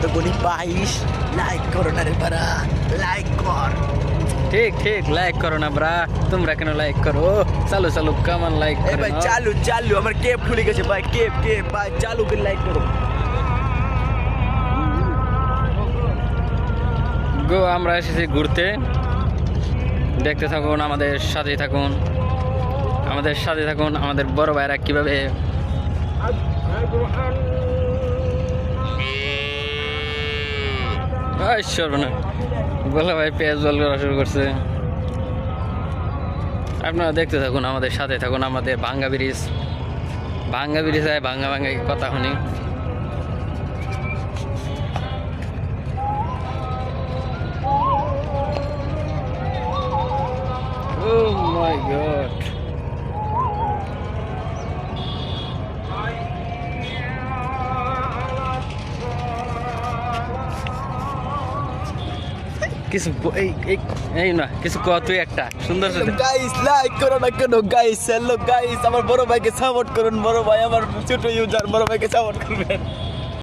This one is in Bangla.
ততক্ষণই 22 লাইক করো না রে বারা, লাইক কর। ঠিক ঠিক লাইক করো না ব্রা, তোমরা কেন লাইক করো? চালু চালু কামান লাইক এই ভাই চালু চালু, আমার কেপ খুলে গেছে ভাই, কেপ কেপ ভাই, চালু করে লাইক করো। গো আমরা এসেছি ঘুরতে, দেখতে থাকুন, আমাদের সাথে থাকুন, আমাদের সাথে থাকুন। আমাদের বড় ভাইরা কিভাবে না বলে ভাই পেঁয়াজ জল করা শুরু করছে। আপনারা দেখতে থাকুন, আমাদের সাথে থাকুন। আমাদের ভাঙ্গা ব্রিজ হয়, ভাঙ্গা ভাঙ্গা কথা শুনি। Oh my god. কিছু এই না কিছু কত তুই একটা সুন্দর গাইস লাইক করো না কেন গাইস? হ্যালো গাইস, আমার বড় ভাইকে সাপোর্ট করুন, বড় ভাই আমার ছোট ইউজার, বড় ভাইকে সাপোর্ট করবেন।